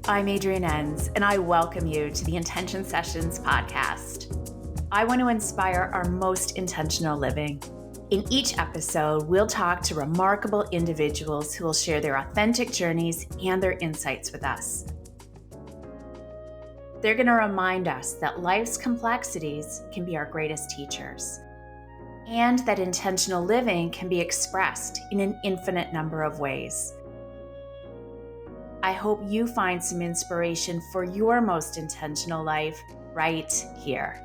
I'm Adrienne Enns, and I welcome you to the Intention Sessions podcast. I want to inspire our most intentional living. In each episode, we'll talk to remarkable individuals who will share their authentic journeys and their insights with us. They're going to remind us that life's complexities can be our greatest teachers, and that intentional living can be expressed in an infinite number of ways. I hope you find some inspiration for your most intentional life right here.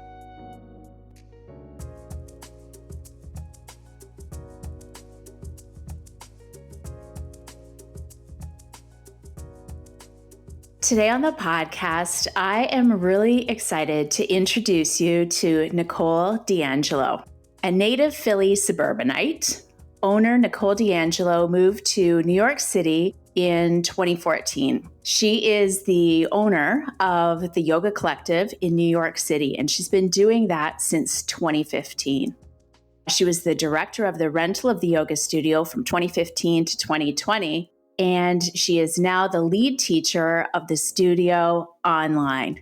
Today on the podcast, I am really excited to introduce you to Nicole D'Angelo, a native Philly suburbanite. Owner Nicole D'Angelo moved to New York City in 2014. She is the owner of the Yoga Collective in New York City, and she's been doing that since 2015. She was the director of the rental of the yoga studio from 2015 to 2020, and she is now the lead teacher of the studio online.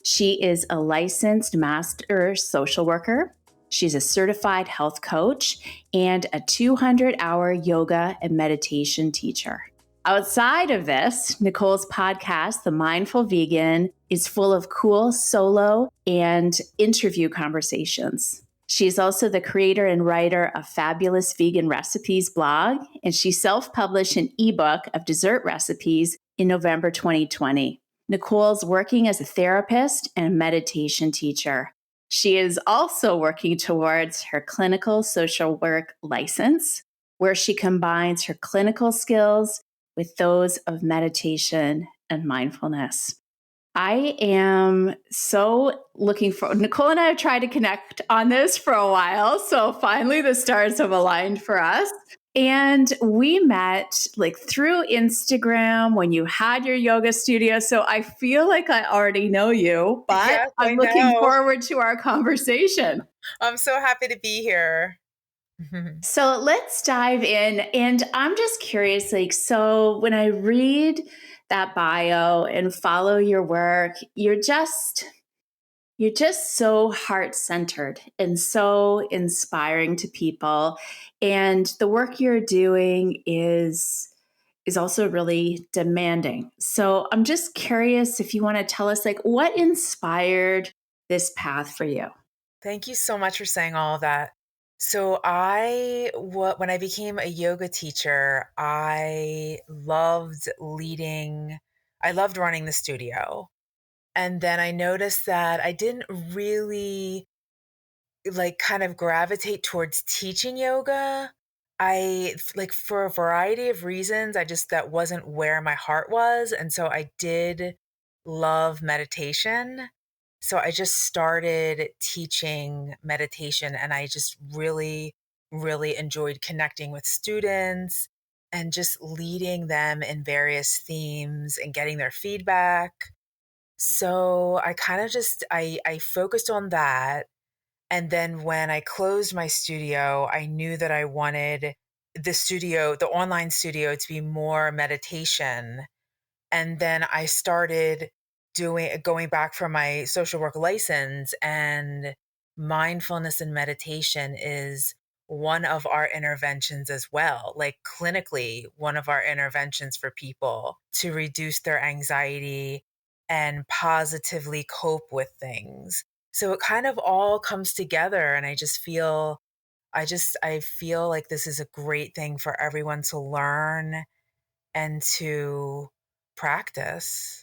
She is a licensed master social worker. She's a certified health coach and a 200-hour yoga and meditation teacher. Outside of this, Nicole's podcast, The Mindful Vegan, is full of cool solo and interview conversations. She's also the creator and writer of Fabulous Vegan Recipes blog, and she self-published an ebook of dessert recipes in November 2020. Nicole's working as a therapist and meditation teacher. She is also working towards her clinical social work license, where she combines her clinical skills with those of meditation and mindfulness. I am so looking for, Nicole and I have tried to connect on this for a while, so finally the stars have aligned for us. And we met through Instagram when you had your yoga studio. So I feel like I already know you, but yes, I'm looking forward to our conversation. I'm so happy to be here. So let's dive in. And I'm just curious, so when I read that bio and follow your work, you're just so heart-centered and so inspiring to people. And the work you're doing is also really demanding. So I'm just curious if you want to tell us what inspired this path for you. Thank you so much for saying all of that. So when I became a yoga teacher, I loved running the studio. And then I noticed that I didn't really kind of gravitate towards teaching yoga. For a variety of reasons, that wasn't where my heart was. And so I did love meditation. So I just started teaching meditation, and I just really, really enjoyed connecting with students and just leading them in various themes and getting their feedback. So I kind of I focused on that. And then when I closed my studio, I knew that I wanted the online studio, to be more meditation. And then I started going back for my social work license, and mindfulness and meditation is one of our interventions as well, clinically, one of our interventions for people to reduce their anxiety and positively cope with things. So it kind of all comes together, and I feel like this is a great thing for everyone to learn and to practice.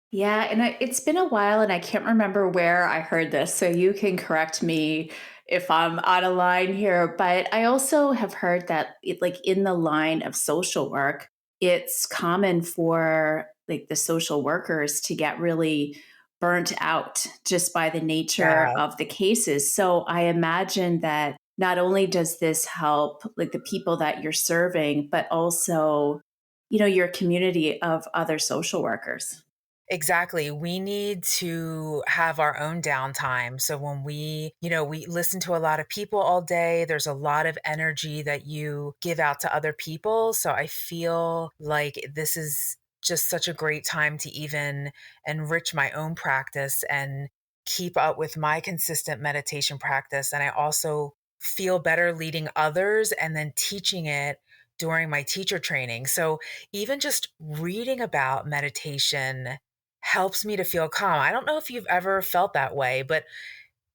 Yeah, and it's been a while, and I can't remember where I heard this, so you can correct me if I'm out of line here. But I also have heard that, in the line of social work, it's common for the social workers to get really burnt out just by the nature of the cases. So I imagine that not only does this help the people that you're serving, but also, your community of other social workers. Exactly. We need to have our own downtime. So when we listen to a lot of people all day, there's a lot of energy that you give out to other people. So I feel like this is just such a great time to even enrich my own practice and keep up with my consistent meditation practice. And I also feel better leading others and then teaching it during my teacher training. So even just reading about meditation helps me to feel calm. I don't know if you've ever felt that way, but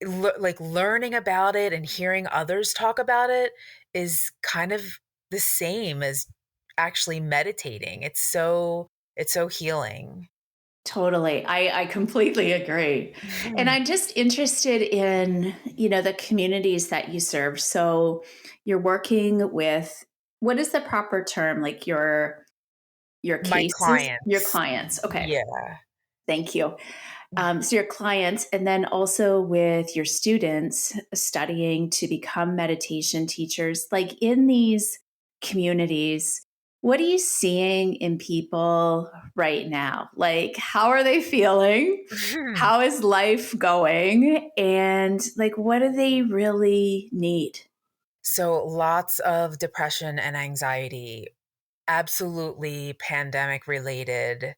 like learning about it and hearing others talk about it is kind of the same as actually meditating. It's so healing. Totally. I completely agree. And I'm just interested in, the communities that you serve. So you're working with, what is the proper term? Like your My cases, your clients. clients. Okay. Yeah. Thank you. So your clients, and then also with your students studying to become meditation teachers, like in these communities, what are you seeing in people right now? Like, how are they feeling? How is life going? And like, what do they really need? So lots of depression and anxiety, absolutely pandemic related,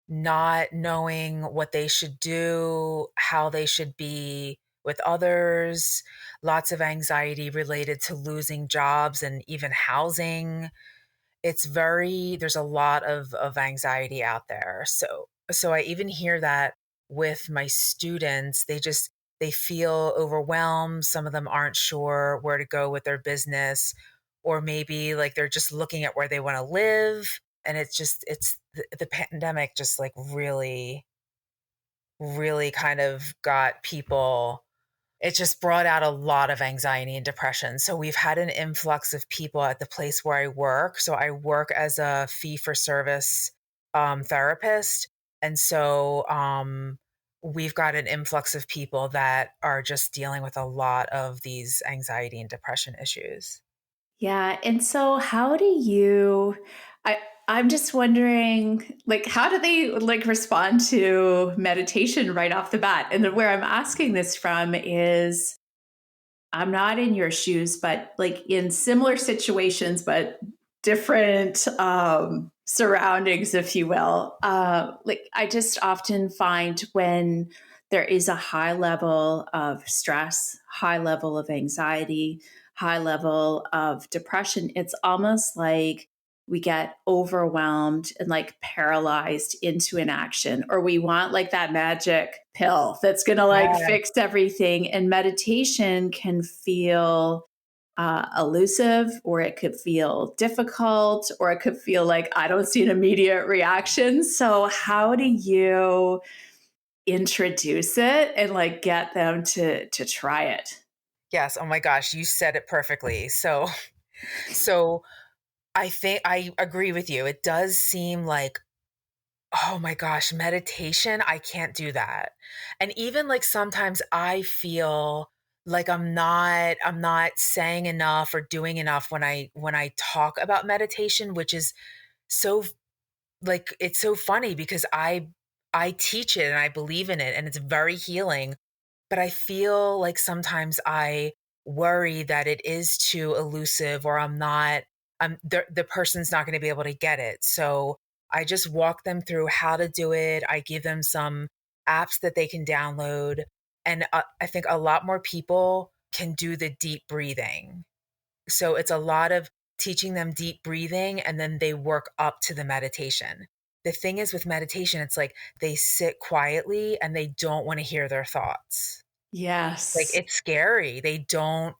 not knowing what they should do, how they should be with others, lots of anxiety related to losing jobs and even housing. There's a lot of anxiety out there. So I even hear that with my students. They feel overwhelmed. Some of them aren't sure where to go with their business, or maybe like they're just looking at where they want to live. And it's the pandemic just like really kind of got people, it just brought out a lot of anxiety and depression. So we've had an influx of people at the place where I work. So I work as a fee for service therapist. And so we've got an influx of people that are just dealing with a lot of these anxiety and depression issues. Yeah. And so how do you I I'm just wondering, like, how do they like respond to meditation right off the bat? And then where I'm asking this from is I'm not in your shoes, but like in similar situations, but different surroundings, if you will. Like I just often find when there is a high level of stress, high level of anxiety, high level of depression, it's almost like we get overwhelmed and like paralyzed into inaction, or we want like that magic pill that's going to like Yeah. fix everything. And meditation can feel elusive, or it could feel difficult, or it could feel like I don't see an immediate reaction. So how do you introduce it and like get them to try it? Yes. Oh my gosh, you said it perfectly. So I think I agree with you. It does seem like, oh my gosh, meditation, I can't do that. And even like sometimes I feel like I'm not saying enough or doing enough when I talk about meditation, which is so like it's so funny because I teach it and I believe in it and it's very healing, but I feel like sometimes I worry that it is too elusive, or the person's not going to be able to get it. So I just walk them through how to do it. I give them some apps that they can download. And I think a lot more people can do the deep breathing. So it's a lot of teaching them deep breathing and then they work up to the meditation. The thing is with meditation, it's like they sit quietly and they don't want to hear their thoughts. Like Yes. it's scary. They don't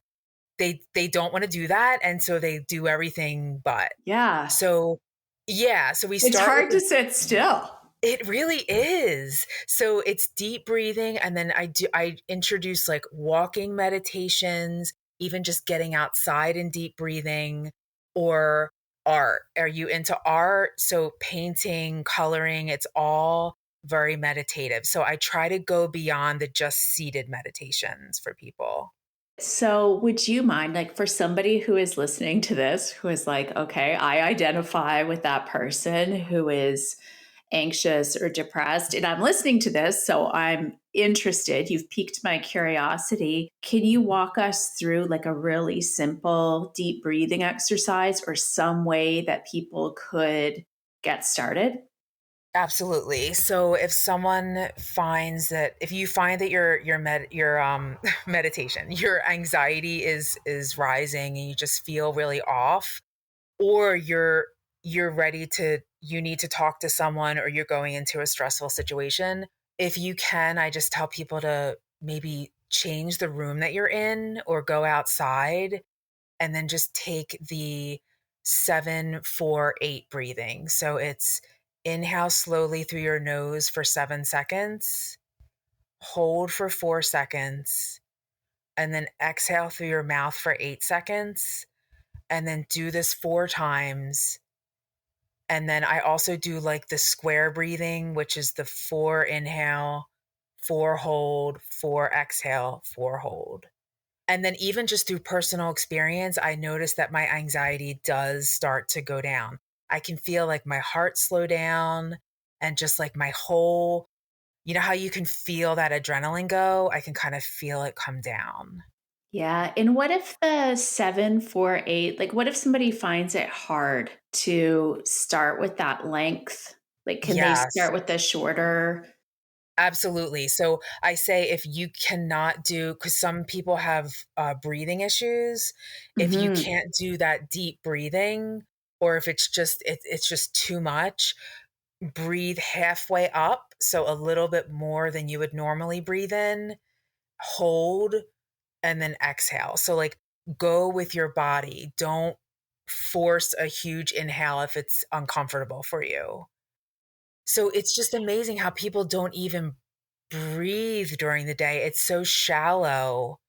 want to do that. And so they do everything but. Yeah. So yeah, so we It's start with hard to sit still. it really is. So it's deep breathing. And then I introduce like walking meditations, even just getting outside and deep breathing, or art. Are you into art? So painting, coloring, it's all very meditative. So I try to go beyond the just seated meditations for people. So, would you mind, like, for somebody who is listening to this, who is like, okay, I identify with that person who is anxious or depressed, and I'm listening to this, so I'm interested. You've piqued my curiosity. Can you walk us through like a really simple deep breathing exercise or some way that people could get started? Absolutely. So if someone finds that, if you find that your meditation, your anxiety is rising and you just feel really off, or you're ready to, you need to talk to someone, or you're going into a stressful situation, if you can, I just tell people to maybe change the room that you're in or go outside, and then just take the 7-4-8 breathing. So it's inhale slowly through your nose for 7 seconds, hold for 4 seconds, and then exhale through your mouth for 8 seconds. And then do this 4 times. And then I also do like the square breathing, which is the 4 inhale, 4 hold, 4 exhale, 4 hold. And then even just through personal experience, I noticed that my anxiety does start to go down. I can feel like my heart slow down, and just like my whole, you know how you can feel that adrenaline go? I can kind of feel it come down. Yeah. And what if the 7-4-8, like what if somebody finds it hard to start with that length? Like, can they Yes, start with the shorter? absolutely. So I say, if you cannot do, because some people have breathing issues, if you Hmm. can't do that deep breathing, or if it's just too much, breathe halfway up, so a little bit more than you would normally breathe in, hold, and then exhale. So like, go with your body. Don't force a huge inhale if it's uncomfortable for you. So it's just amazing how people don't even breathe during the day. It's so shallow.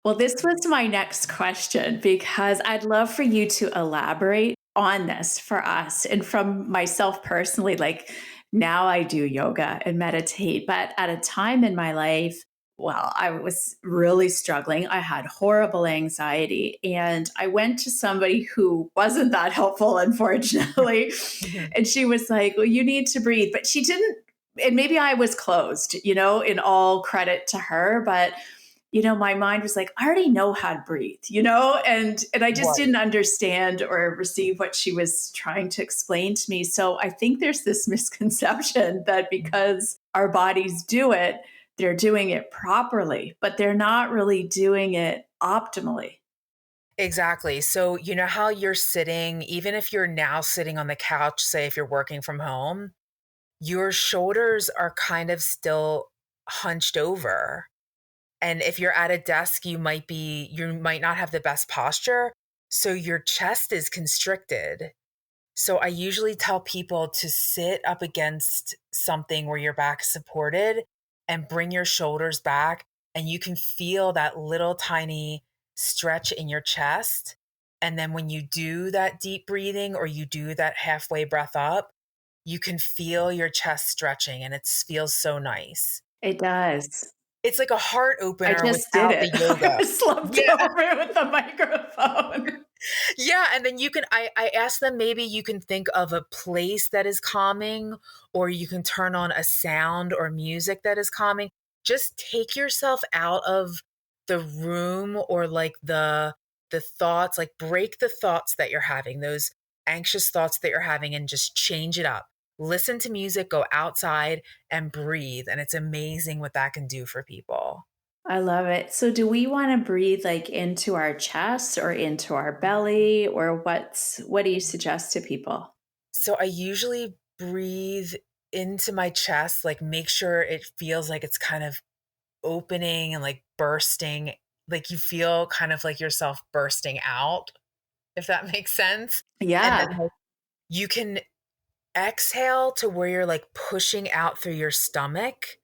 Well, this was my next question because I'd love for you to elaborate on this for us. And from myself personally, like now I do yoga and meditate, but at a time in my life, well, I was really struggling. I had horrible anxiety, and I went to somebody who wasn't that helpful, unfortunately. Mhm. And she was like, well, you need to breathe. But she didn't, and maybe I was closed, in all credit to her. But my mind was like, I already know how to breathe, and I just Right. didn't understand or receive what she was trying to explain to me. So I think there's this misconception that because our bodies do it, they're doing it properly, but they're not really doing it optimally. Exactly. So, you know how you're sitting, even if you're now sitting on the couch, say if you're working from home, your shoulders are kind of still hunched over. And if you're at a desk, you might not have the best posture. So your chest is constricted. So I usually tell people to sit up against something where your back is supported and bring your shoulders back. And you can feel that little tiny stretch in your chest. And then when you do that deep breathing, or you do that halfway breath up, you can feel your chest stretching, and it feels so nice. It does. It's like a heart I opener just did without the it. yoga. I slumped Yeah. over with the microphone. Yeah, and then I asked them, maybe you can think of a place that is calming, or you can turn on a sound or music that is calming. Just take yourself out of the room, or like the thoughts, like break the thoughts that you're having, those anxious thoughts that you're having, and just change it up. Listen to music, go outside and breathe, and it's amazing what that can do for people. I love it. So do we want to breathe like into our chest or into our belly, or what do you suggest to people? So I usually breathe into my chest, like make sure it feels like it's kind of opening and like bursting, like you feel kind of like yourself bursting out, if that makes sense. And then Yeah. like, you can exhale to where you're like pushing out through your stomach,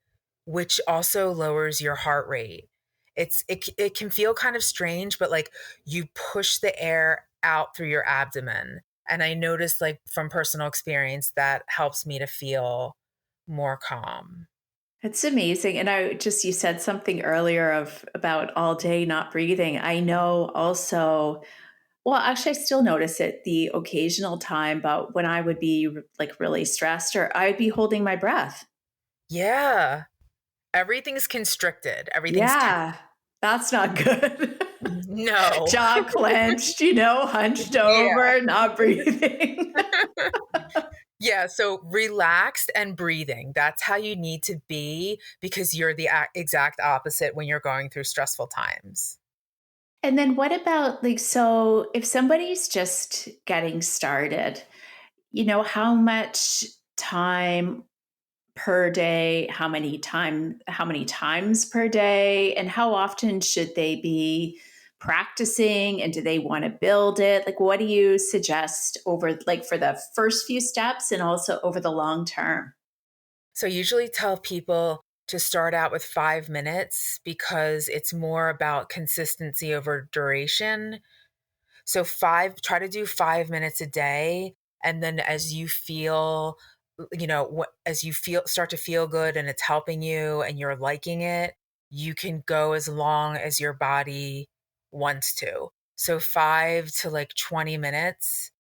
which also lowers your heart rate. It can feel kind of strange, but like you push the air out through your abdomen. And I noticed, like from personal experience, that helps me to feel more calm. It's amazing. And you said something earlier about all day not breathing. I know also, well, actually, I still notice it the occasional time, but when I would be like really stressed, or I'd be holding my breath. Yeah. Everything's constricted. Everything's tense. Yeah, that's not good. No. Jaw clenched, hunched Yeah. over, not breathing. Yeah, so relaxed and breathing. That's how you need to be because you're the exact opposite when you're going through stressful times. And then what about like, so if somebody's just getting started, how much time per day, how many times per day, and how often should they be practicing, and do they want to build it? Like, what do you suggest over like for the first few steps and also over the long term? So I usually tell people to start out with 5 minutes because it's more about consistency over duration. So try to do 5 minutes a day. And then as you feel, as you start to feel good and it's helping you and you're liking it, you can go as long as your body wants to. So 5 to like 20 minutes,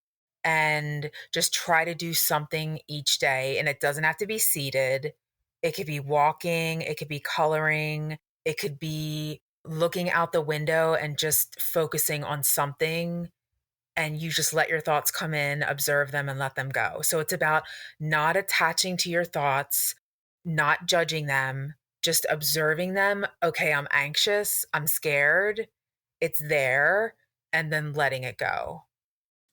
and just try to do something each day. And it doesn't have to be seated. It could be walking, it could be coloring, it could be looking out the window and just focusing on something. And you just let your thoughts come in, observe them, and let them go. So it's about not attaching to your thoughts, not judging them, just observing them. Okay, I'm anxious, I'm scared, it's there, and then letting it go.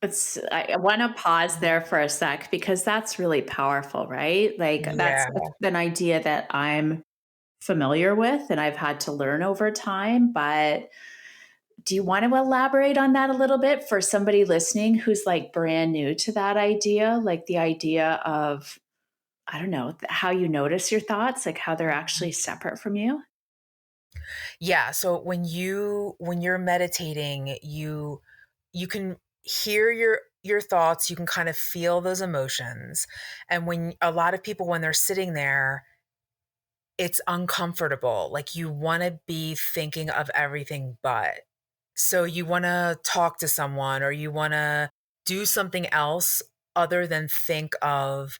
I want to pause there for a sec because that's really powerful, right? Like that's Yeah. an idea that I'm familiar with and I've had to learn over time. But do you want to elaborate on that a little bit for somebody listening who's like brand new to that idea? Like the idea of, I don't know, how you notice your thoughts, like how they're actually separate from you? Yeah, so when you're meditating, you can hear your thoughts, you can kind of feel those emotions. And when a lot of people when they're sitting there, it's uncomfortable. Like you want to be thinking of everything but. So you want to talk to someone or you want to do something else other than think of,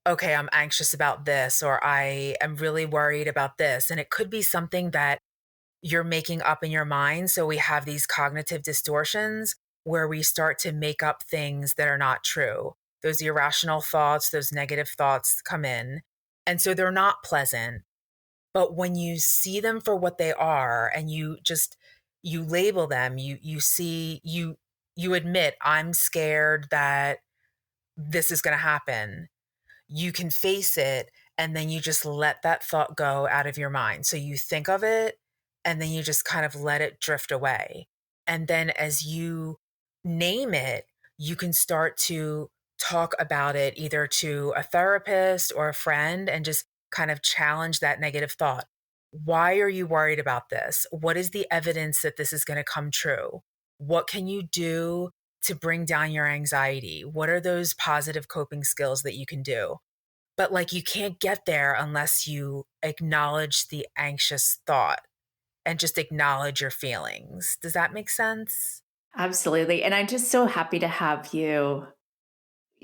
okay, I'm anxious about this or I am really worried about this. And it could be something that you're making up in your mind. So we have these cognitive distortions where we start to make up things that are not true. Those irrational thoughts, those negative thoughts come in. And so they're not pleasant. But when you see them for what they are and you label them, you admit I'm scared that this is going to happen, you can face it, and then you just let that thought go out of your mind. So you think of it and then you just kind of let it drift away. And then as you name it, you can start to talk about it either to a therapist or a friend and just kind of challenge that negative thought. Why are you worried about this? What is the evidence that this is going to come true? What can you do to bring down your anxiety? What are those positive coping skills that you can do? But like you can't get there unless you acknowledge the anxious thought and just acknowledge your feelings. Does that make sense? Absolutely. And I'm just so happy to have you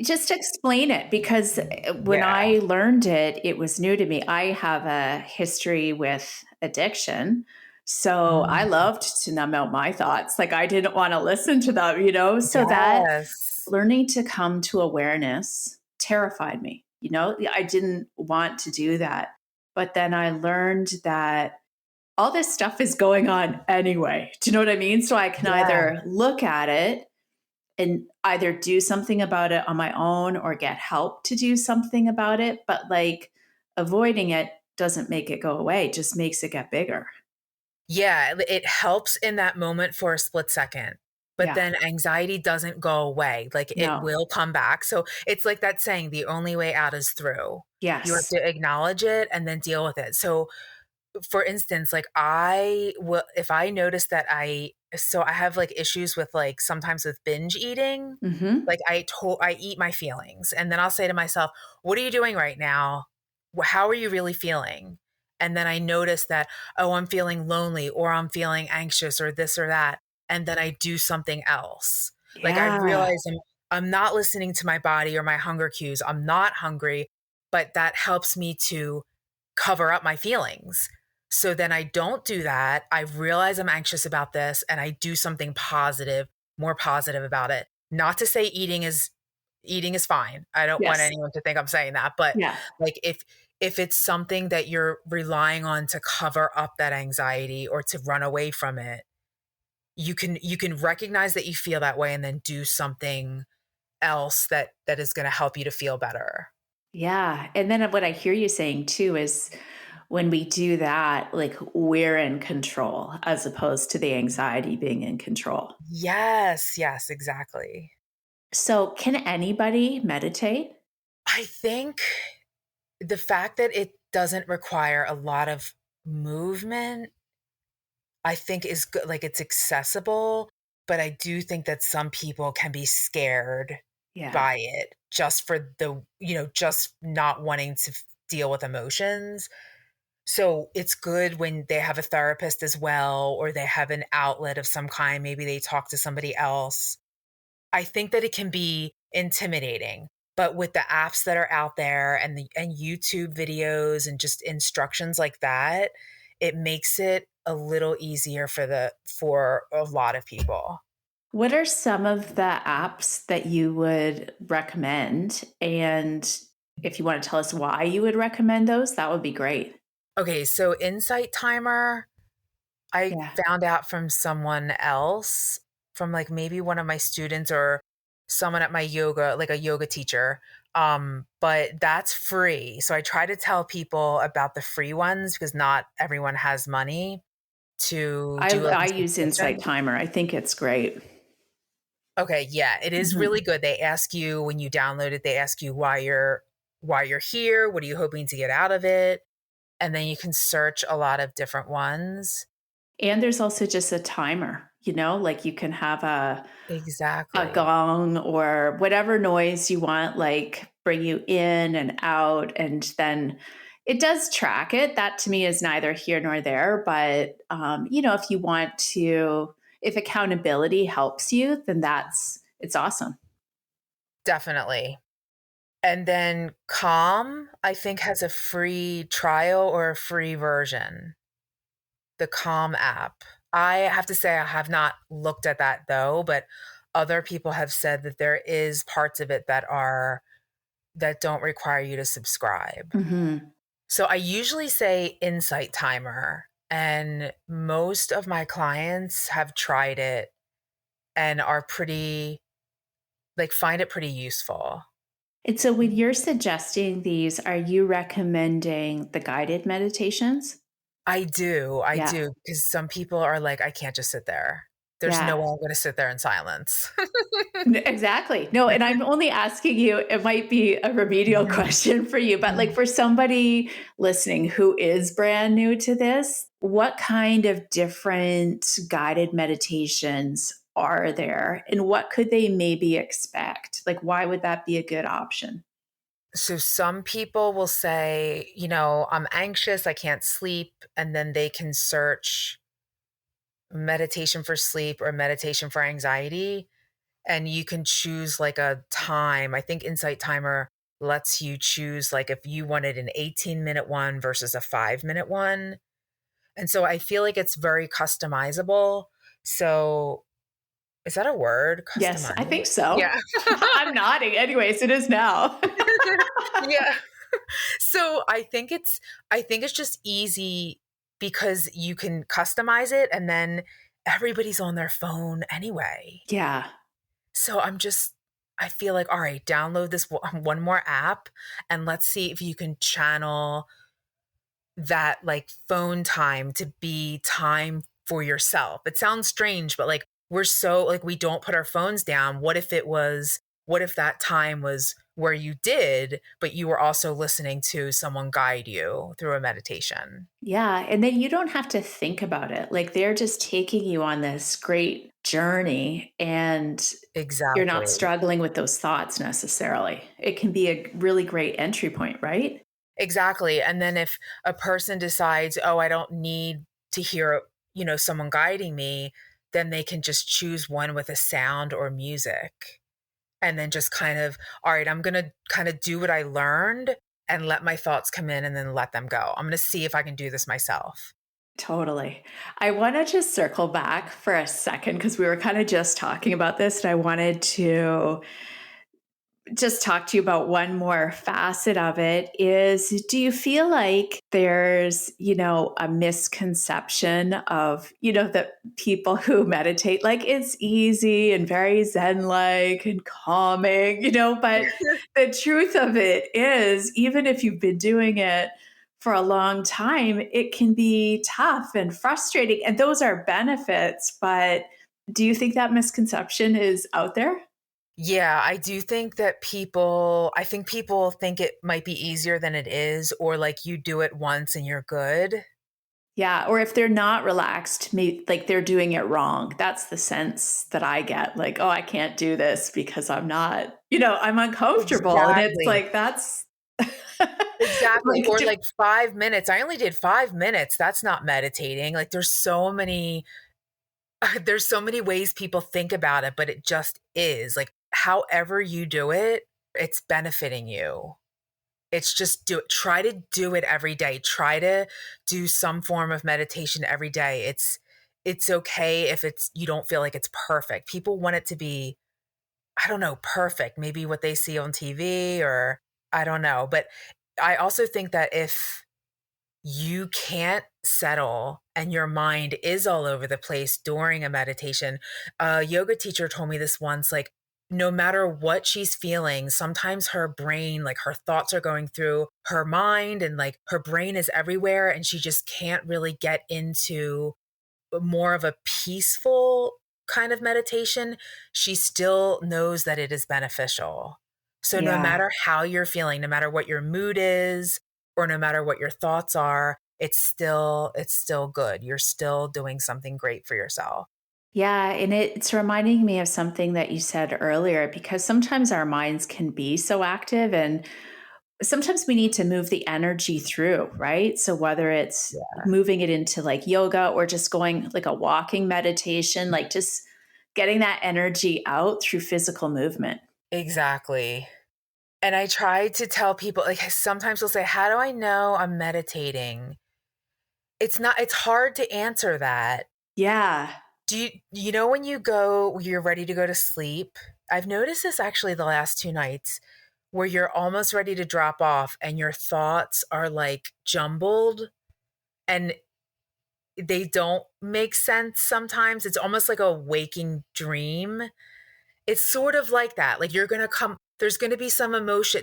just explain it because when Yeah. I learned it, it was new to me. I have a history with addiction. So I Mm. loved to numb out my thoughts. Like I didn't want to listen to them. So that Yes. learning to come to awareness terrified me. I didn't want to do that. But then I learned that all this stuff is going on anyway. Do you know what I mean? So I can Yeah. either look at it and either do something about it on my own or get help to do something about it. But like avoiding it doesn't make it go away, it just makes it get bigger. Yeah, it helps in that moment for a split second, but Yeah. then anxiety doesn't go away. Like it No. will come back. So it's like that saying, the only way out is through. You have Yes. to acknowledge it and then deal with it. So for instance, like I will, if I notice that I have like issues with like sometimes with binge eating, Hmm. like I eat my feelings and then I'll say to myself, what are you doing right now? How are you really feeling? And then I notice that, oh, I'm feeling lonely or I'm feeling anxious or this or that. And then I do something else. Like I Yeah. realize I'm not listening to my body or my hunger cues. I'm not hungry, but that helps me to cover up my feelings. So then I don't do that. I realize I'm anxious about this and I do something positive, more positive about it. Not to say eating Eating is fine. I don't want Yes. anyone to think I'm saying that, but Yeah. like if it's something that you're relying on to cover up that anxiety or to run away from it, you can recognize that you feel that way and then do something else that is going to help you to feel better. Yeah. And then what I hear you saying too is when we do that, like we're in control as opposed to the anxiety being in control. Yes, yes, exactly. So, can anybody meditate? I think the fact that it doesn't require a lot of movement, I think is good. Like it's accessible, but I do think that some people can be scared Yeah. by it just for just not wanting to deal with emotions. So it's good when they have a therapist as well, or they have an outlet of some kind. Maybe they talk to somebody else. I think that it can be intimidating, but with the apps that are out there and YouTube videos and just instructions like that, it makes it a little easier for a lot of people. What are some of the apps that you would recommend? And if you want to tell us why you would recommend those, that would be great. Okay, so Insight Timer, I Yeah. found out from someone else, from like maybe one of my students or someone at my yoga, like a yoga teacher. But that's free. So I try to tell people about the free ones because not everyone has money to I, do like I a use Insight subscription. Timer. I think it's great. Okay, yeah, it is Mhm. really good. They ask you when you download it, they ask you why you're here, what are you hoping to get out of it? And then you can search a lot of different ones. And there's also just a timer, like you can have a Exactly. gong or whatever noise you want, like bring you in and out. And then it does track it. That to me is neither here nor there. But, if you want to, if accountability helps you, then it's awesome. Definitely. And then Calm, I think, has a free trial or a free version, the Calm app. I have to say, I have not looked at that though, but other people have said that there is parts of it that don't require you to subscribe. Hmm. So I usually say Insight Timer, and most of my clients have tried it and are pretty, like, find it pretty useful. And so when you're suggesting these, are you recommending the guided meditations? I Yeah. do, because some people are like, "I can't just sit there. There's no Yeah. way I'm gonna sit there in silence." Exactly. No, and I'm only asking you, it might be a remedial Mhm, question for you, but like mhm. for somebody listening who is brand new to this, what kind of different guided meditations are there? And what could they maybe expect? Like, why would that be a good option? So some people will say, "I'm anxious, I can't sleep," and then they can search meditation for sleep or meditation for anxiety, and you can choose like a time. I think Insight Timer lets you choose like if you wanted an 18-minute one versus a 5-minute one. And so I feel like it's very customizable. So is that a word? Yes, I Customize? think so. Yeah. I'm nodding. Anyways, it is now. Yeah. So I think it's just easy because you can customize it and then everybody's on their phone anyway. Yeah. So I feel like, all right, download this one more app and let's see if you can channel that like phone time to be time for yourself. It sounds strange, but like we're so like we don't put our phones down. What if that time was where you did, but you were also listening to someone guide you through a meditation? Yeah, and then you don't have to think about it. Like they're just taking you on this great journey and you're not Exactly. struggling with those thoughts necessarily. It can be a really great entry point, right? Exactly. And then if a person decides, "Oh, I don't need to hear, someone guiding me," then they can just choose one with a sound or music. And then just kind of, all right, I'm going to kind of do what I learned and let my thoughts come in and then let them go. I'm going to see if I can do this myself. Totally. I want to just circle back for a second because we were kind of just talking about this and I wanted to just talk to you about one more facet of it is, do you feel like there's, a misconception of, that people who meditate, like it's easy and very zen-like and calming, but the truth of it is, even if you've been doing it for a long time, it can be tough and frustrating. And those are benefits. But do you think that misconception is out there? Yeah, I do think that I think people think it might be easier than it is, or like you do it once and you're good. Yeah, or if they're not relaxed, like they're doing it wrong. That's the sense that I get. Like, oh, I can't do this because I'm not, I'm uncomfortable. And it's Exactly. like, that's Exactly. like, Or like 5 minutes. I only did 5 minutes. That's not meditating. Like there's so many ways people think about it, but it just is. Like however you do it, it's benefiting you. It's just try to do it every day. Try to do some form of meditation every day. It's okay if you don't feel like it's perfect. People want it to be, I don't know, perfect. Maybe what they see on TV, or I don't know. But I also think that if you can't settle and your mind is all over the place during a meditation. A yoga teacher told me this once, like, no matter what she's feeling, sometimes her brain, like her thoughts are going through her mind and like her brain is everywhere and she just can't really get into more of a peaceful kind of meditation. She still knows that it is beneficial. So no yeah. matter how you're feeling, no matter what your mood is, or no matter what your thoughts are, it's still good. You're still doing something great for yourself. Yeah. And it's reminding me of something that you said earlier, because sometimes our minds can be so active and sometimes we need to move the energy through, right? So whether it's Yeah. moving it into like yoga or just going like a walking meditation, like just getting that energy out through physical movement. Exactly. And I try to tell people, like sometimes they'll say, "How do I know I'm meditating?" It's hard to answer that. Yeah. Do you know when you're ready to go to sleep? I've noticed this actually the last 2 nights where you're almost ready to drop off and your thoughts are like jumbled and they don't make sense sometimes. It's almost like a waking dream. It's sort of like that. Like there's going to be some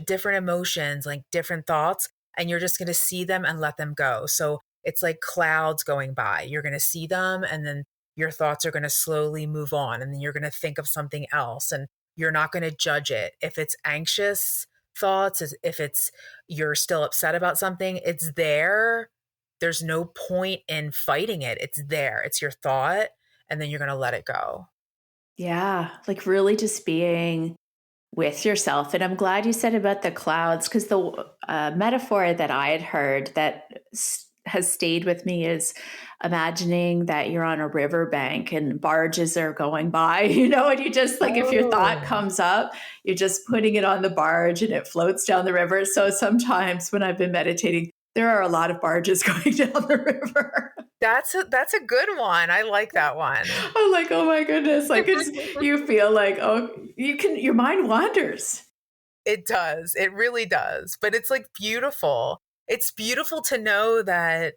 different emotions, like different thoughts, and you're just going to see them and let them go. So it's like clouds going by. You're going to see them, and then your thoughts are going to slowly move on, and then you're going to think of something else, and you're not going to judge it. If it's anxious thoughts, if you're still upset about something, it's there. There's no point in fighting it. It's there. It's your thought, and then you're going to let it go. Yeah. Like really just being with yourself. And I'm glad you said about the clouds, because the metaphor that I had heard that has stayed with me is imagining that you're on a riverbank and barges are going by, and you just like, if your thought Oh. comes up, you're just putting it on the barge and it floats down the river. So sometimes when I've been meditating, there are a lot of barges going down the river. That's a good one. I like that one. I'm like, oh my goodness. Like you feel like, oh, your mind wanders. It does. It really does. But it's like beautiful. It's beautiful to know that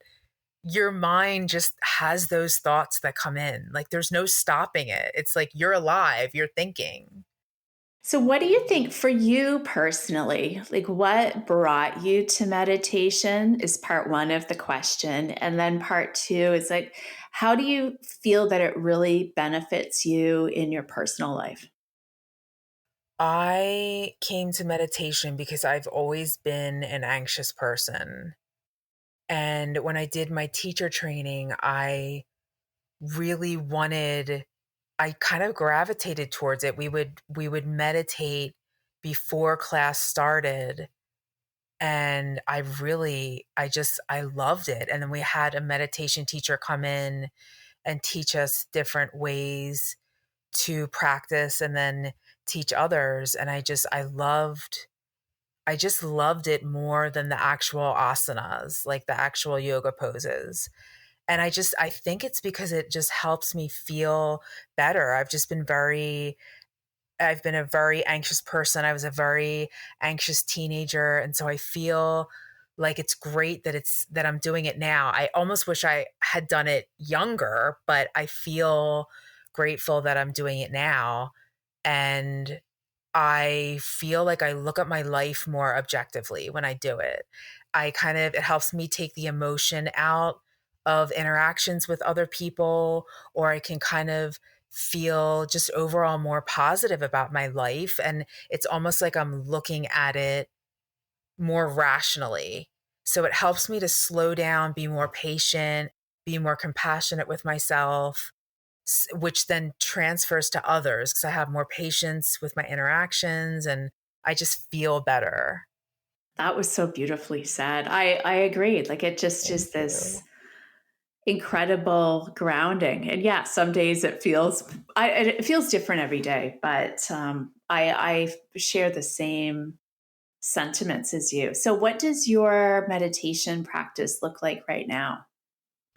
your mind just has those thoughts that come in. Like there's no stopping it. It's like you're alive, you're thinking. So, what do you think for you personally? Like, what brought you to meditation is part one of the question. And then part two is like, how do you feel that it really benefits you in your personal life? I came to meditation because I've always been an anxious person. And when I did my teacher training, really wanted I kind of gravitated towards it. We would meditate before class started, and I loved it. And then we had a meditation teacher come in and teach us different ways to practice and then teach others, and I just loved it more than the actual asanas, like the actual yoga poses. And I think it's because it just helps me feel better. I've just been very I've been a very anxious person. I was a very anxious teenager. And so I feel like it's great that I'm doing it now. I almost wish I had done it younger, but I feel grateful that I'm doing it now. And I feel like I look at my life more objectively when I do it. It helps me take the emotion out of interactions with other people, or I can kind of feel just overall more positive about my life. And it's almost like I'm looking at it more rationally. So it helps me to slow down, be more patient, be more compassionate with myself, which then transfers to others because I have more patience with my interactions and I just feel better. That was so beautifully said. I agreed. Like it Thank just this you. incredible grounding. And yeah, some days it feels different every day, but I share the same sentiments as you. So what does your meditation practice look like right now?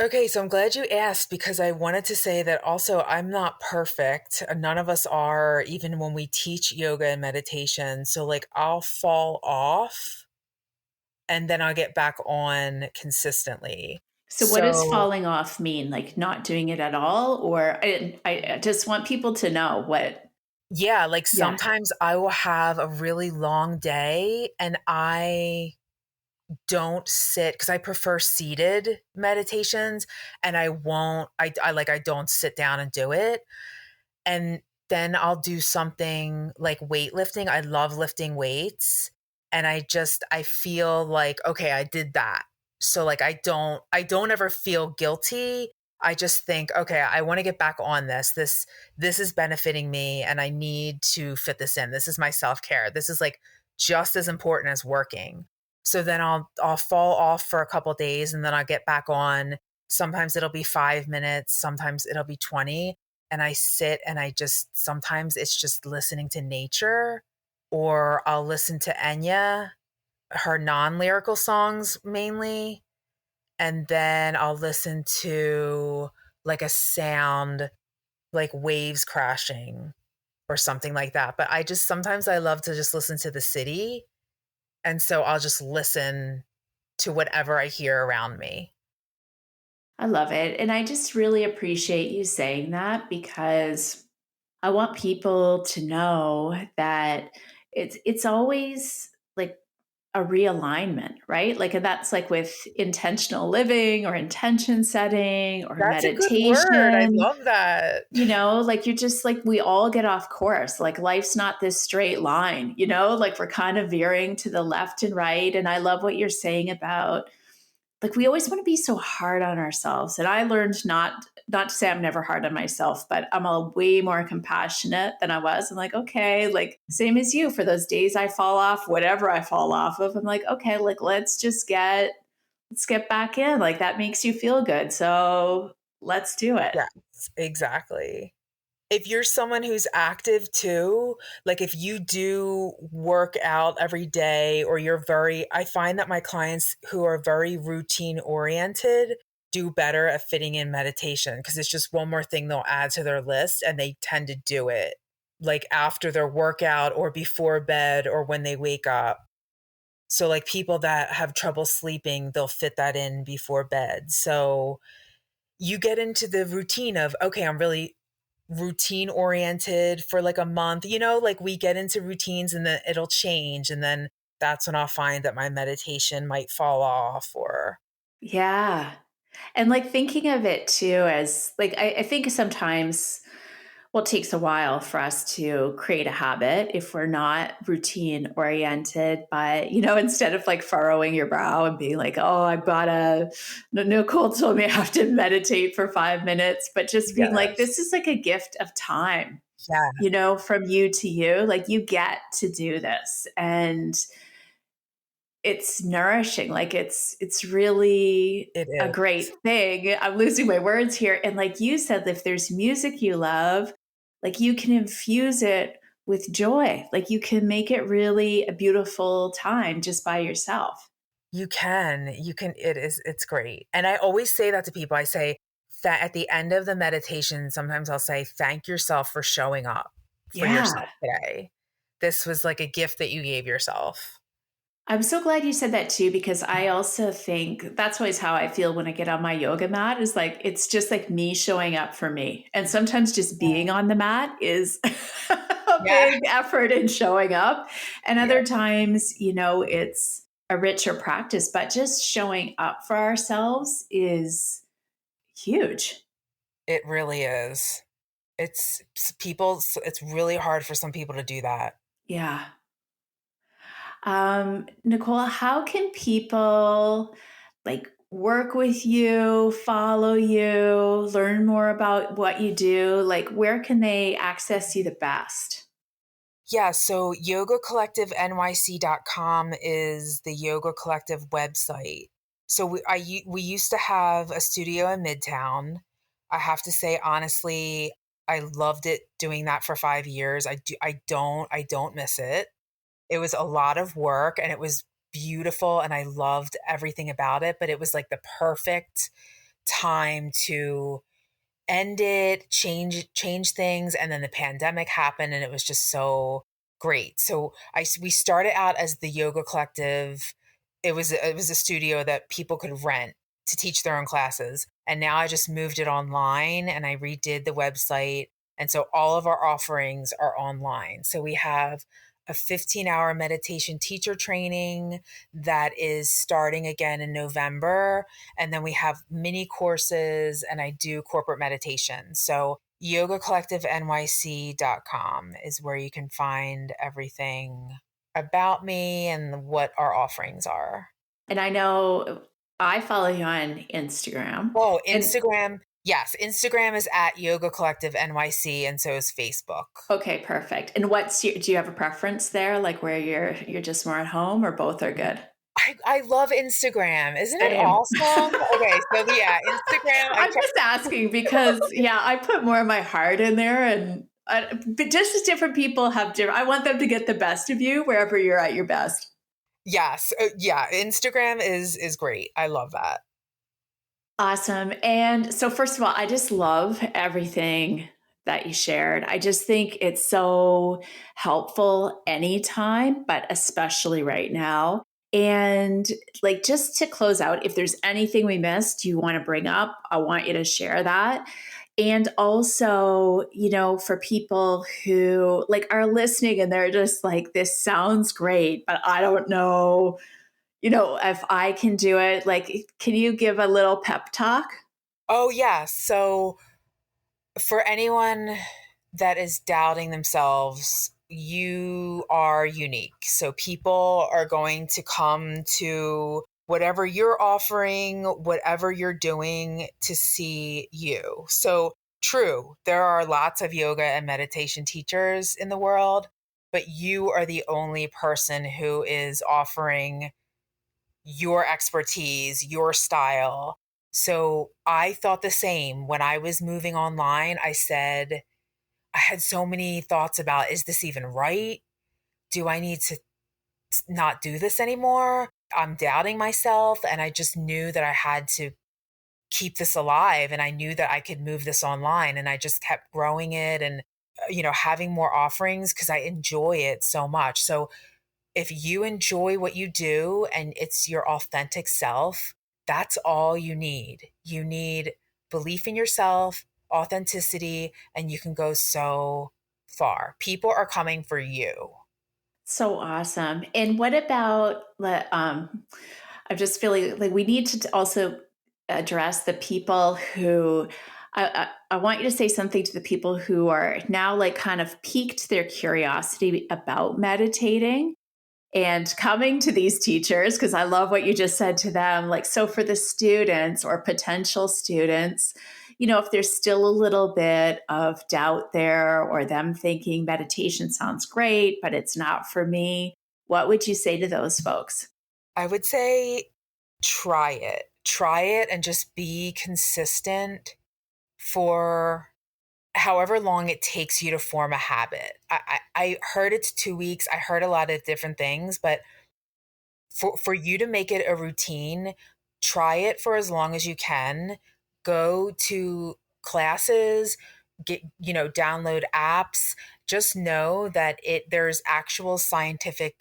Okay, so I'm glad you asked because I wanted to say that also I'm not perfect. None of us are, even when we teach yoga and meditation. So, like, I'll fall off and then I'll get back on consistently. So what does So, falling off mean? Like not doing it at all? Or I just want people to know what, yeah, like yeah. sometimes I will have a really long day and I don't sit because I prefer seated meditations and I don't sit down and do it. And then I'll do something like weightlifting. I love lifting weights and I feel like okay, I did that. So like I don't ever feel guilty. I just think okay, I want to get back on this. This is benefiting me and I need to fit this in. This is my self-care. This is like just as important as working. So then I'll fall off for a couple days and then I'll get back on. Sometimes it'll be 5 minutes, sometimes it'll be 20 and I sit and I just sometimes it's just listening to nature or I'll listen to Enya, her non-lyrical songs mainly, and then I'll listen to like a sound like waves crashing or something like that. But I just sometimes I love to just listen to the city and so I'll just listen to whatever I hear around me. I love it. And I just really appreciate you saying that because I want people to know that it's always like a realignment, right? Like and that's like with intentional living or intention setting or That's a good word. I meditation. love that. Like you're just like we all get off course. Like life's not this straight line, like we're kind of veering to the left and right. And I love what you're saying about like we always want to be so hard on ourselves. And I learned not to say I'm never hard on myself, but I'm a way more compassionate than I was. I'm like, okay, like same as you for those days I fall off, whatever I fall off of. I'm like, okay, like let's get back in. Like that makes you feel good. So let's do it. Yes, exactly. If you're someone who's active too, like if you do work out every day or I find that my clients who are very routine oriented do better at fitting in meditation because it's just one more thing they'll add to their list and they tend to do it like after their workout or before bed or when they wake up. So like people that have trouble sleeping, they'll fit that in before bed. So you get into the routine of, okay, I'm really routine oriented for like a month, like we get into routines and then it'll change. And then that's when I'll find that my meditation might fall off or, Yeah. And like thinking of it too as like I think sometimes well, it takes a while for us to create a habit if we're not routine oriented. But, instead of like furrowing your brow and being like, oh, Nicole told me I have to meditate for 5 minutes, but just being like, yes. this is like a gift of time, Yeah, from you to you. Like you get to do this. And it's nourishing. Like it's really it a is. great thing. I'm losing my words here. And like you said, if there's music you love, like you can infuse it with joy. Like you can make it really a beautiful time just by yourself. It's great. And I always say that to people. I say that at the end of the meditation, sometimes I'll say, thank yourself for showing up. for Yeah. yourself today. This was like a gift that you gave yourself. I'm so glad you said that too, because I also think that's always how I feel when I get on my yoga mat is like, it's just like me showing up for me. And sometimes just being on the mat is a Yeah. big effort in showing up. And Yeah, other times, it's a richer practice, but just showing up for ourselves is huge. it really is. It's really hard for some people to do that. Yeah. Nicole, how can people like work with you, follow you, learn more about what you do? Like, where can they access you the best? Yeah, so yogacollectivenyc.com is the Yoga Collective website. So we used to have a studio in Midtown. I have to say honestly, I loved it doing that for 5 years. I don't miss it. It was a lot of work and it was beautiful and I loved everything about it, but it was like the perfect time to end it, change things, and then the pandemic happened and it was just so great. So we started out as the Yoga Collective. It was a studio that people could rent to teach their own classes. And now I just moved it online and I redid the website. And so all of our offerings are online. So we have a 15-hour meditation teacher training that is starting again in November. And then we have mini courses and I do corporate meditation. So yogacollectivenyc.com is where you can find everything about me and what our offerings are. And I know I follow you on Instagram. Oh, And Instagram. Yes, Instagram is at Yoga Collective NYC and so is Facebook. okay, perfect. And do you have a preference there, like where you're just more at home, or both are good? I love Instagram. Isn't it Same. awesome? Okay, so yeah, Instagram. I'm just asking because, yeah, I put more of my heart in there, but just as different people have different. I want them to get the best of you wherever you're at your best. Yes, yeah. Instagram is great. I love that. Awesome. And so, first of all, I just love everything that you shared. I just think it's so helpful anytime, but especially right now. And like, just to close out, if there's anything we missed you want to bring up, I want you to share that. And also, for people who like are listening and they're just like, this sounds great, but I don't know, if I can do it. Like, can you give a little pep talk? Oh yeah. So for anyone that is doubting themselves, you are unique. So people are going to come to whatever you're offering, whatever you're doing to see you. So true, there are lots of yoga and meditation teachers in the world, but you are the only person who is offering your expertise, your style. So I thought the same when I was moving online. I had so many thoughts about, is this even right? Do I need to not do this anymore? I'm doubting myself. And I just knew that I had to keep this alive. And I knew that I could move this online. And I just kept growing it and, having more offerings because I enjoy it so much. So if you enjoy what you do and it's your authentic self, that's all you need. You need belief in yourself, authenticity, and you can go so far. People are coming for you. So awesome. And what about I'm just feeling like we need to also address the people who I want you to say something to the people who are now like kind of piqued their curiosity about meditating and coming to these teachers, because I love what you just said to them. Like, so for the students or potential students, if there's still a little bit of doubt there or them thinking meditation sounds great, but it's not for me, what would you say to those folks? I would say try it. Try it and just be consistent for however long it takes you to form a habit. I heard it's 2 weeks. I heard a lot of different things, but for you to make it a routine, try it for as long as you can. Go to classes, download apps, just know that there's actual scientific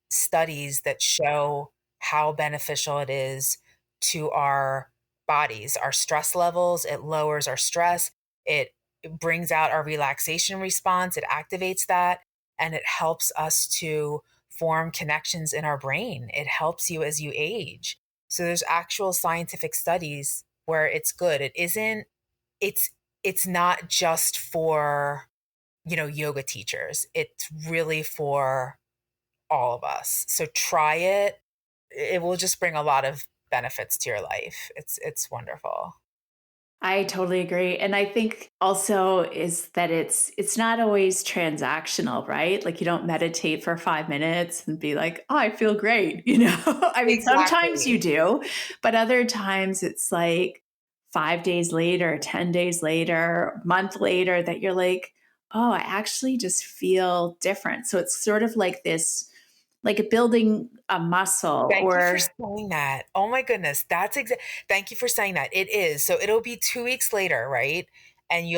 studies that show how beneficial it is to our bodies, our stress levels. It lowers our stress. It brings out our relaxation response. It activates that, and it helps us to form connections in our brain. It helps you as you age. So there's actual scientific studies where it's good. It's it's not just for, yoga teachers. It's really for all of us. So try it. It will just bring a lot of benefits to your life. It's wonderful. I totally agree. And I think also is that it's not always transactional, right? Like you don't meditate for 5 minutes and be like, "Oh, I feel great." I mean, sometimes you Exactly. do, but other times it's like 5 days later, 10 days later, a month later that you're like, "Oh, I actually just feel different." So it's sort of like this like building a muscle Thank you for or saying that. Oh my goodness. Thank you for saying that. It is. So it'll be 2 weeks later, right? And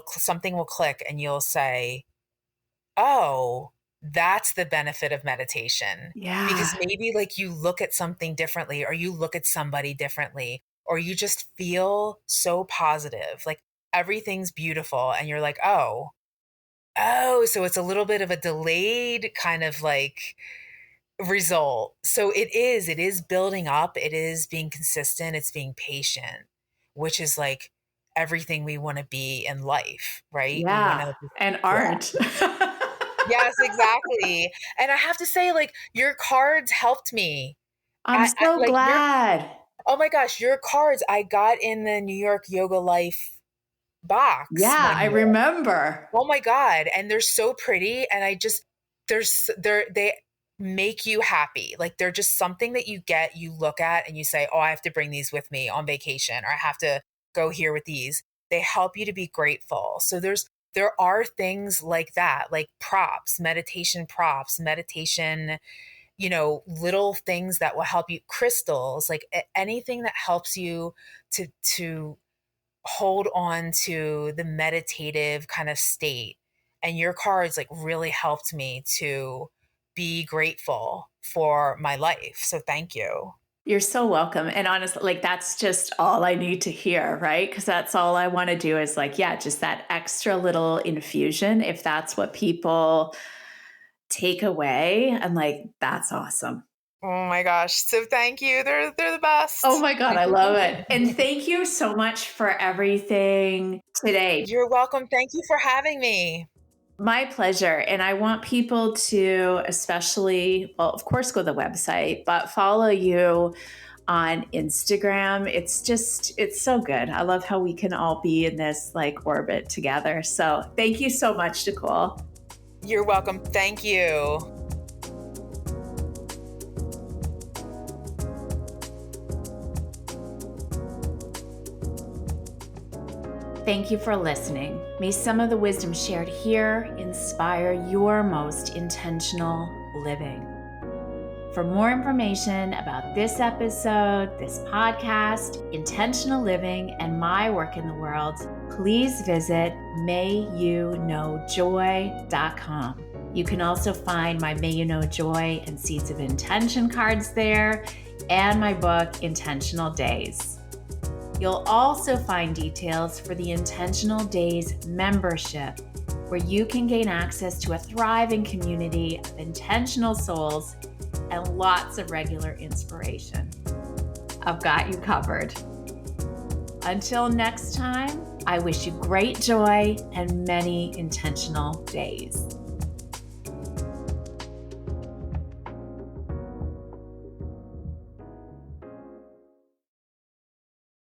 something will click and you'll say, oh, that's the benefit of meditation. Because yeah. maybe like you look at something differently or you look at somebody differently or you just feel so positive. Like everything's beautiful and you're like, oh, so it's a little bit of a delayed kind of like result. So it is building up, it is being consistent, it's being patient, which is like everything we want to be in life, right? We want Yeah, to, and yeah. aren't. Yes, exactly. And I have to say, like, your cards helped me. I'm I so like your glad. Oh my gosh, your cards I got in the New York Yoga Life box Yeah, one I year. remember. Oh my God. And they're so pretty. And they make you happy. Like they're just something that you look at and you say, oh, I have to bring these with me on vacation, or I have to go here with these. They help you to be grateful. So there are things like that, like props, meditation, little things that will help you, crystals, like anything that helps you to hold on to the meditative kind of state. And your cards like really helped me to be grateful for my life. So thank you. You're so welcome. And honestly, like that's just all I need to hear, right? Because that's all I want to do is like, yeah, just that extra little infusion. If that's what people take away, I'm like, that's awesome. Oh my gosh. So thank you. They're the Oh best. my God, I love it. And thank you so much for everything today. You're welcome. Thank you for having me. My pleasure. And I want people to, especially, well, of course, go to the website, but follow you on Instagram. It's so good. I love how we can all be in this like orbit together. So thank you so much, Nicole. You're welcome. Thank you. Thank you for listening. May some of the wisdom shared here inspire your most intentional living. For more information about this episode, this podcast, intentional living, and my work in the world, please visit mayyouknowjoy.com. You can also find my May You Know Joy and Seeds of Intention cards there and my book, Intentional Days. You'll also find details for the Intentional Days membership, where you can gain access to a thriving community of intentional souls and lots of regular inspiration. I've got you covered. Until next time, I wish you great joy and many intentional days.